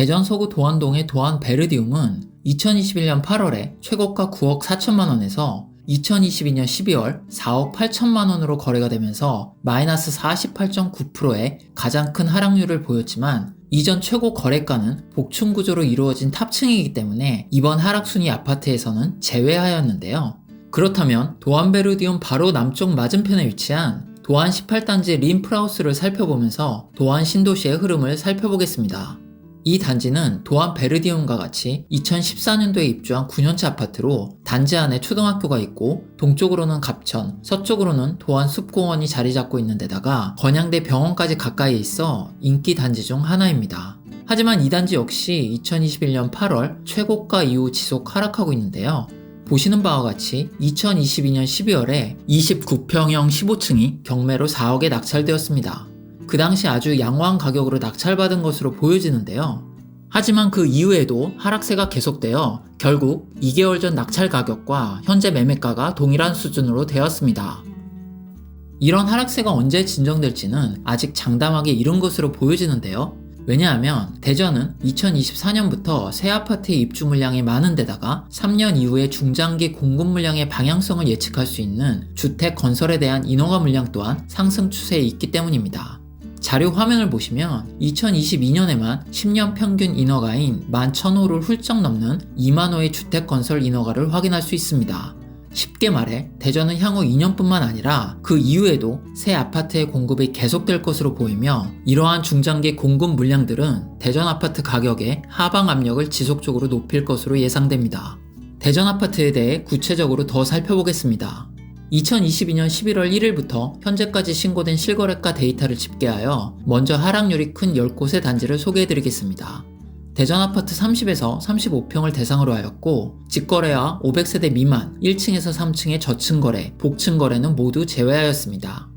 대전 서구 도안동의 도안 베르디움은 2021년 8월에 최고가 9억 4천만 원에서 2022년 12월 4억 8천만 원으로 거래가 되면서 마이너스 48.9%의 가장 큰 하락률을 보였지만 이전 최고 거래가는 복층 구조로 이루어진 탑층이기 때문에 이번 하락순위 아파트에서는 제외하였는데요. 그렇다면 도안 베르디움 바로 남쪽 맞은편에 위치한 도안 18단지 림프라우스를 살펴보면서 도안 신도시의 흐름을 살펴보겠습니다. 이 단지는 도안 베르디움과 같이 2014년도에 입주한 9년차 아파트로 단지 안에 초등학교가 있고 동쪽으로는 갑천, 서쪽으로는 도안 숲공원이 자리 잡고 있는 데다가 건양대 병원까지 가까이에 있어 인기 단지 중 하나입니다. 하지만 이 단지 역시 2021년 8월 최고가 이후 지속 하락하고 있는데요. 보시는 바와 같이 2022년 12월에 29평형 15층이 경매로 4억에 낙찰되었습니다. 그 당시 아주 양호한 가격으로 낙찰받은 것으로 보여지는데요. 하지만 그 이후에도 하락세가 계속되어 결국 2개월 전 낙찰 가격과 현재 매매가가 동일한 수준으로 되었습니다. 이런 하락세가 언제 진정될지는 아직 장담하기 이른 것으로 보여지는데요. 왜냐하면 대전은 2024년부터 새 아파트의 입주 물량이 많은 데다가 3년 이후에 중장기 공급 물량의 방향성을 예측할 수 있는 주택 건설에 대한 인허가 물량 또한 상승 추세에 있기 때문입니다. 자료 화면을 보시면 2022년에만 10년 평균 인허가인 11,000호를 훌쩍 넘는 2만호의 주택 건설 인허가를 확인할 수 있습니다. 쉽게 말해 대전은 향후 2년뿐만 아니라 그 이후에도 새 아파트의 공급이 계속될 것으로 보이며 이러한 중장기 공급 물량들은 대전 아파트 가격의 하방 압력을 지속적으로 높일 것으로 예상됩니다. 대전 아파트에 대해 구체적으로 더 살펴보겠습니다. 2022년 11월 1일부터 현재까지 신고된 실거래가 데이터를 집계하여 먼저 하락률이 큰 10곳의 단지를 소개해드리겠습니다. 대전 아파트 30에서 35평을 대상으로 하였고 직거래와 500세대 미만 1층에서 3층의 저층 거래, 복층 거래는 모두 제외하였습니다.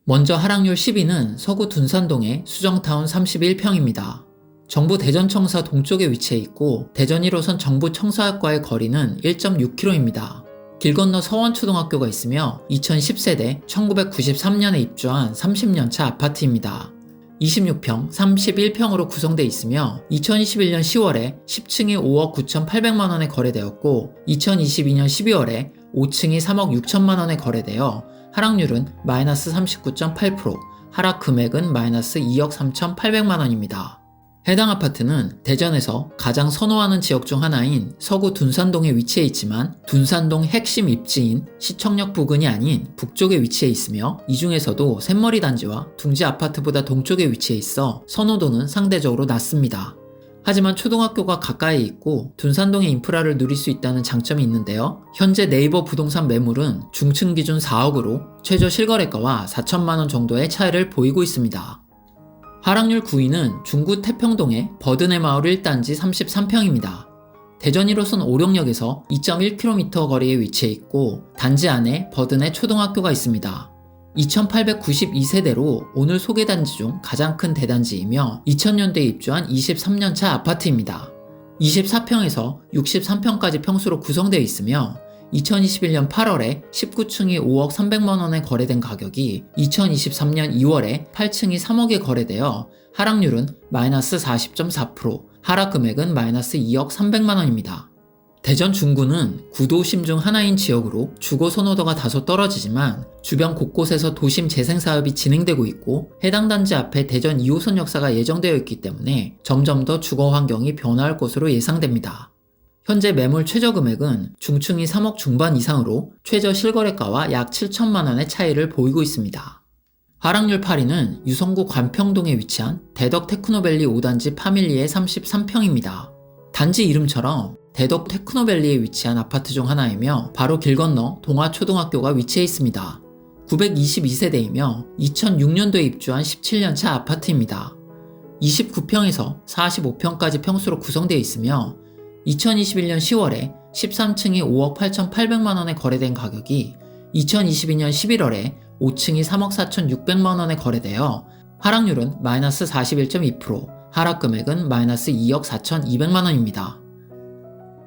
먼저 하락률 10위는 서구 둔산동의 수정타운 31평입니다. 정부 대전청사 동쪽에 위치해 있고 대전 1호선 정부 청사역과의 거리는 1.6km입니다. 길 건너 서원초등학교가 있으며 2010세대 1993년에 입주한 30년차 아파트입니다. 26평, 31평으로 구성되어 있으며 2021년 10월에 10층이 5억 9,800만 원에 거래되었고 2022년 12월에 5층이 3억 6천만 원에 거래되어 하락률은 마이너스 39.8%, 하락 금액은 마이너스 2억 3,800만 원입니다. 해당 아파트는 대전에서 가장 선호하는 지역 중 하나인 서구 둔산동에 위치해 있지만 둔산동 핵심 입지인 시청역 부근이 아닌 북쪽에 위치해 있으며 이 중에서도 샘머리 단지와 둥지 아파트보다 동쪽에 위치해 있어 선호도는 상대적으로 낮습니다. 하지만 초등학교가 가까이 있고 둔산동의 인프라를 누릴 수 있다는 장점이 있는데요. 현재 네이버 부동산 매물은 중층 기준 4억으로 최저 실거래가와 4천만 원 정도의 차이를 보이고 있습니다. 하락률 9위는 중구 태평동의 버드네 마을 1단지 33평입니다. 대전 1호선 오령역에서 2.1km 거리에 위치해 있고 단지 안에 버드네 초등학교가 있습니다. 2892세대로 오늘 소개 단지 중 가장 큰 대단지이며 2000년대에 입주한 23년차 아파트입니다. 24평에서 63평까지 평수로 구성되어 있으며 2021년 8월에 19층이 5억 300만 원에 거래된 가격이 2023년 2월에 8층이 3억에 거래되어 하락률은 마이너스 40.4%, 하락 금액은 마이너스 2억 300만 원입니다. 대전 중구는 구도심 중 하나인 지역으로 주거 선호도가 다소 떨어지지만 주변 곳곳에서 도심 재생 사업이 진행되고 있고 해당 단지 앞에 대전 2호선 역사가 예정되어 있기 때문에 점점 더 주거 환경이 변화할 것으로 예상됩니다. 현재 매물 최저 금액은 중층이 3억 중반 이상으로 최저 실거래가와 약 7천만 원의 차이를 보이고 있습니다. 하락률 8위는 유성구 관평동에 위치한 대덕 테크노밸리 5단지 파밀리의 33평입니다. 단지 이름처럼 대덕 테크노밸리에 위치한 아파트 중 하나이며 바로 길 건너 동아초등학교가 위치해 있습니다. 922세대이며 2006년도에 입주한 17년차 아파트입니다. 29평에서 45평까지 평수로 구성되어 있으며 2021년 10월에 13층이 5억 8,800만 원에 거래된 가격이 2022년 11월에 5층이 3억 4,600만 원에 거래되어 하락률은 마이너스 41.2%, 하락 금액은 마이너스 2억 4,200만 원입니다.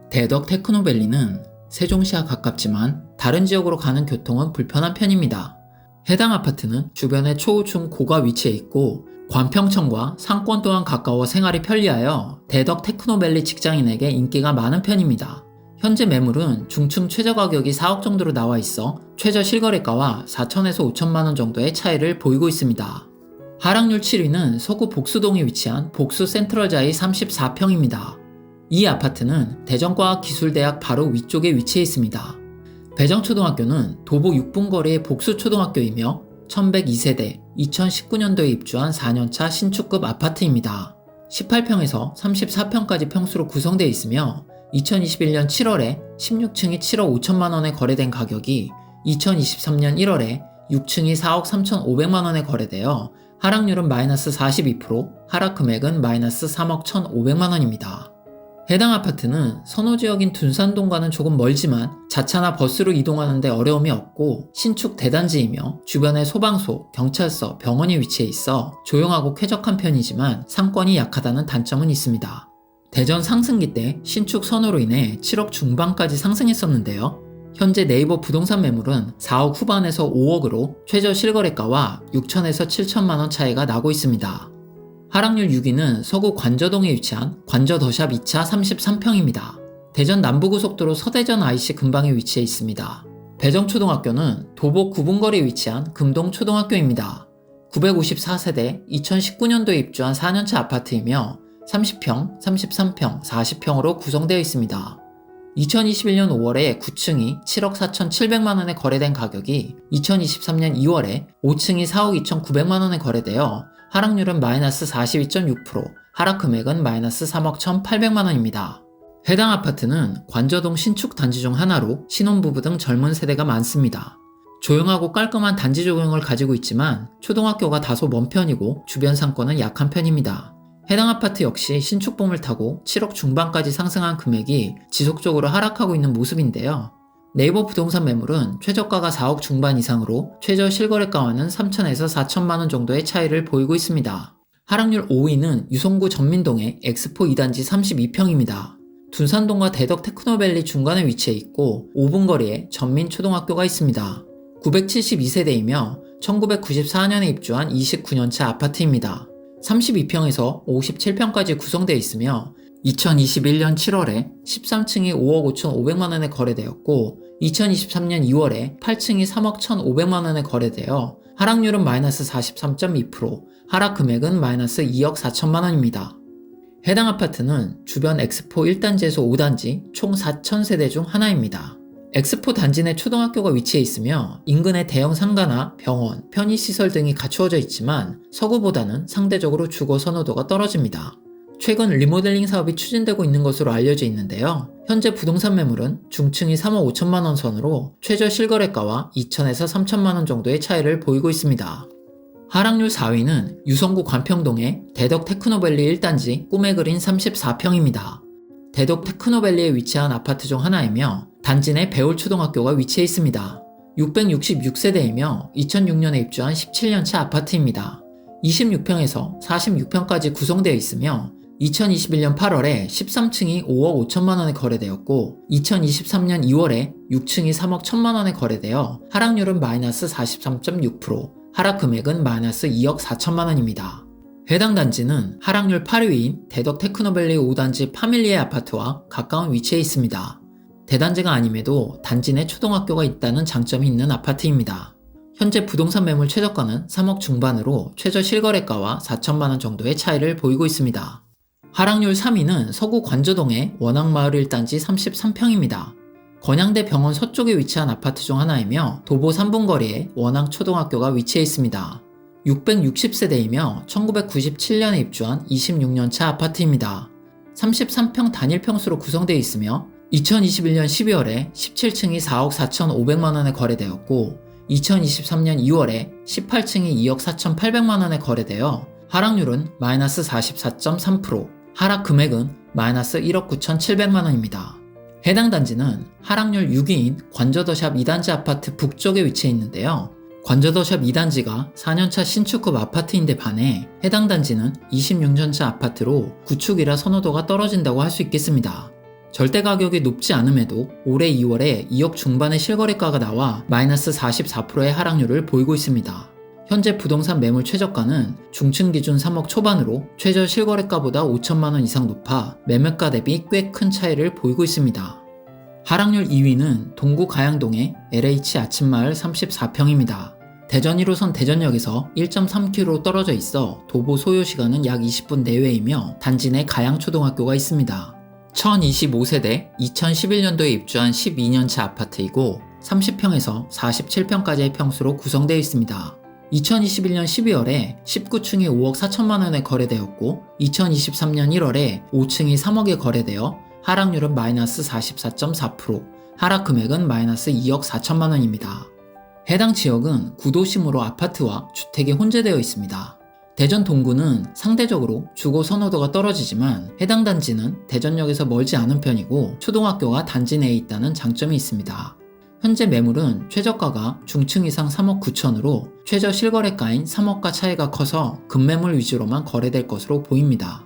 대덕 테크노밸리는 세종시와 가깝지만 다른 지역으로 가는 교통은 불편한 편입니다. 해당 아파트는 주변에 초우중 고가 위치해 있고 관평청과 상권 또한 가까워 생활이 편리하여 대덕 테크노밸리 직장인에게 인기가 많은 편입니다. 현재 매물은 중층 최저 가격이 4억 정도로 나와 있어 최저 실거래가와 4천에서 5천만원 정도의 차이를 보이고 있습니다. 하락률 7위는 서구 복수동에 위치한 복수 센트럴자이 34평입니다. 이 아파트는 대전과학기술대학 바로 위쪽에 위치해 있습니다. 배정초등학교는 도보 6분 거리의 복수초등학교이며 1102세대 2019년도에 입주한 4년차 신축급 아파트입니다. 18평에서 34평까지 평수로 구성되어 있으며 2021년 7월에 16층이 7억 5천만원에 거래된 가격이 2023년 1월에 6층이 4억 3,500만원에 거래되어 하락률은 마이너스 42%, 하락 금액은 마이너스 3억 1,500만원입니다. 해당 아파트는 선호지역인 둔산동과는 조금 멀지만 자차나 버스로 이동하는 데 어려움이 없고 신축 대단지이며 주변에 소방서, 경찰서, 병원이 위치해 있어 조용하고 쾌적한 편이지만 상권이 약하다는 단점은 있습니다. 대전 상승기 때 신축 선호로 인해 7억 중반까지 상승했었는데요. 현재 네이버 부동산 매물은 4억 후반에서 5억으로 최저 실거래가와 6천에서 7천만원 차이가 나고 있습니다. 하락률 6위는 서구 관저동에 위치한 관저더샵 2차 33평입니다. 대전 남부고속도로 서대전 IC 근방에 위치해 있습니다. 배정초등학교는 도보 9분 거리에 위치한 금동초등학교입니다. 954세대 2019년도에 입주한 4년차 아파트이며 30평, 33평, 40평으로 구성되어 있습니다. 2021년 5월에 9층이 7억 4,700만원에 거래된 가격이 2023년 2월에 5층이 4억 2,900만원에 거래되어 하락률은 마이너스 42.6%, 하락 금액은 마이너스 3억 1,800만원입니다. 해당 아파트는 관저동 신축 단지 중 하나로 신혼부부 등 젊은 세대가 많습니다. 조용하고 깔끔한 단지 조경을 가지고 있지만 초등학교가 다소 먼 편이고 주변 상권은 약한 편입니다. 해당 아파트 역시 신축붐을 타고 7억 중반까지 상승한 금액이 지속적으로 하락하고 있는 모습인데요. 네이버 부동산 매물은 최저가가 4억 중반 이상으로 최저 실거래가와는 3천에서 4천만원 정도의 차이를 보이고 있습니다. 하락률 5위는 유성구 전민동의 엑스포 2단지 32평입니다. 둔산동과 대덕 테크노밸리 중간에 위치해 있고 5분 거리에 전민초등학교가 있습니다. 972세대이며 1994년에 입주한 29년차 아파트입니다. 32평에서 57평까지 구성되어 있으며 2021년 7월에 13층이 5억 5,500만원에 거래되었고 2023년 2월에 8층이 3억 1,500만원에 거래되어 하락률은 마이너스 43.2%, 하락 금액은 마이너스 2억 4천만원입니다. 해당 아파트는 주변 엑스포 1단지에서 5단지 총 4,000세대 중 하나입니다. 엑스포 단지 내 초등학교가 위치해 있으며 인근에 대형 상가나 병원, 편의시설 등이 갖추어져 있지만 서구보다는 상대적으로 주거 선호도가 떨어집니다. 최근 리모델링 사업이 추진되고 있는 것으로 알려져 있는데요. 현재 부동산 매물은 중층이 3억 5천만원 선으로 최저 실거래가와 2천에서 3천만원 정도의 차이를 보이고 있습니다. 하락률 4위는 유성구 관평동의 대덕 테크노밸리 1단지 꿈의 그린 34평입니다. 대덕 테크노밸리에 위치한 아파트 중 하나이며 단지 내 배울초등학교가 위치해 있습니다. 666세대이며 2006년에 입주한 17년차 아파트입니다. 26평에서 46평까지 구성되어 있으며 2021년 8월에 13층이 5억 5천만원에 거래되었고 2023년 2월에 6층이 3억 1천만원에 거래되어 하락률은 마이너스 43.6%, 하락 금액은 마이너스 2억 4천만원입니다. 해당 단지는 하락률 8위인 대덕 테크노밸리 5단지 파밀리에 아파트와 가까운 위치에 있습니다. 대단지가 아님에도 단지 내 초등학교가 있다는 장점이 있는 아파트입니다. 현재 부동산 매물 최저가는 3억 중반으로 최저 실거래가와 4천만원 정도의 차이를 보이고 있습니다. 하락률 3위는 서구 관저동의 원앙마을 1단지 33평입니다. 건양대 병원 서쪽에 위치한 아파트 중 하나이며 도보 3분 거리에 원앙초등학교가 위치해 있습니다. 660세대이며 1997년에 입주한 26년차 아파트입니다. 33평 단일 평수로 구성되어 있으며 2021년 12월에 17층이 4억 4,500만원에 거래되었고 2023년 2월에 18층이 2억 4,800만원에 거래되어 하락률은 마이너스 44.3%, 하락 금액은 마이너스 1억 9,700만원입니다. 해당 단지는 하락률 6위인 관저더샵 2단지 아파트 북쪽에 위치해 있는데요. 관저더샵 2단지가 4년차 신축급 아파트인데 반해 해당 단지는 26년차 아파트로 구축이라 선호도가 떨어진다고 할 수 있겠습니다. 절대 가격이 높지 않음에도 올해 2월에 2억 중반의 실거래가가 나와 마이너스 44%의 하락률을 보이고 있습니다. 현재 부동산 매물 최저가는 중층 기준 3억 초반으로 최저 실거래가보다 5천만원 이상 높아 매매가 대비 꽤 큰 차이를 보이고 있습니다. 하락률 2위는 동구 가양동의 LH 아침마을 34평입니다. 대전 1호선 대전역에서 1.3km 떨어져 있어 도보 소요시간은 약 20분 내외이며 단지 내 가양초등학교가 있습니다. 1025세대 2011년도에 입주한 12년차 아파트이고 30평에서 47평까지의 평수로 구성되어 있습니다. 2021년 12월에 19층이 5억 4천만원에 거래되었고 2023년 1월에 5층이 3억에 거래되어 하락률은 마이너스 44.4%, 하락 금액은 마이너스 2억 4천만원입니다. 해당 지역은 구도심으로 아파트와 주택이 혼재되어 있습니다. 대전 동구는 상대적으로 주거 선호도가 떨어지지만 해당 단지는 대전역에서 멀지 않은 편이고 초등학교가 단지 내에 있다는 장점이 있습니다. 현재 매물은 최저가가 중층 이상 3억 9천으로 최저 실거래가인 3억과 차이가 커서 급매물 위주로만 거래될 것으로 보입니다.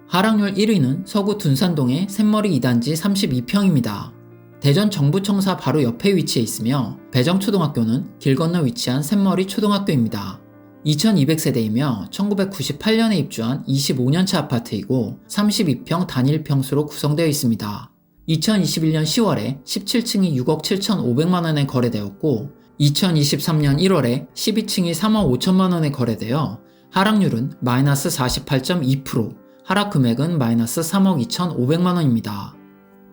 하락률 1위는 서구 둔산동의 샘머리 2단지 32평입니다. 대전 정부청사 바로 옆에 위치해 있으며 배정초등학교는 길 건너 위치한 샘머리 초등학교입니다. 2200세대이며 1998년에 입주한 25년차 아파트이고 32평 단일 평수로 구성되어 있습니다. 2021년 10월에 17층이 6억 7,500만원에 거래되었고 2023년 1월에 12층이 3억 5천만원에 거래되어 하락률은 마이너스 48.2%, 하락 금액은 마이너스 3억 2,500만원입니다.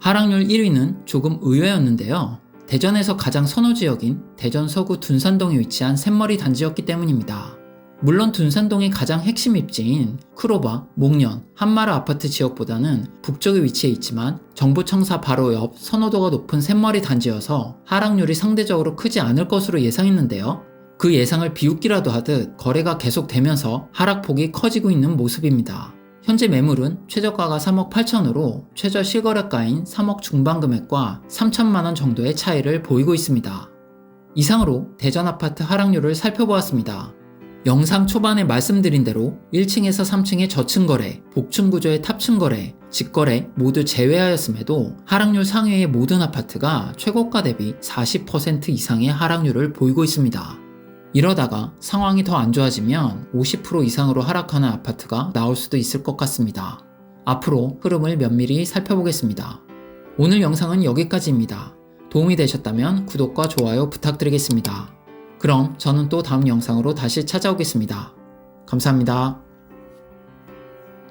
하락률 1위는 조금 의외였는데요. 대전에서 가장 선호지역인 대전 서구 둔산동에 위치한 샘머리 단지였기 때문입니다. 물론 둔산동의 가장 핵심 입지인 크로바, 목련, 한마루 아파트 지역보다는 북쪽에 위치해 있지만 정부청사 바로 옆 선호도가 높은 샘머리 단지여서 하락률이 상대적으로 크지 않을 것으로 예상했는데요. 그 예상을 비웃기라도 하듯 거래가 계속되면서 하락폭이 커지고 있는 모습입니다. 현재 매물은 최저가가 3억 8천으로 최저 실거래가인 3억 중반 금액과 3천만원 정도의 차이를 보이고 있습니다. 이상으로 대전 아파트 하락률을 살펴보았습니다. 영상 초반에 말씀드린 대로 1층에서 3층의 저층 거래, 복층 구조의 탑층 거래, 직거래 모두 제외하였음에도 하락률 상위의 모든 아파트가 최고가 대비 40% 이상의 하락률을 보이고 있습니다. 이러다가 상황이 더 안 좋아지면 50% 이상으로 하락하는 아파트가 나올 수도 있을 것 같습니다. 앞으로 흐름을 면밀히 살펴보겠습니다. 오늘 영상은 여기까지입니다. 도움이 되셨다면 구독과 좋아요 부탁드리겠습니다. 그럼 저는 또 다음 영상으로 다시 찾아오겠습니다. 감사합니다.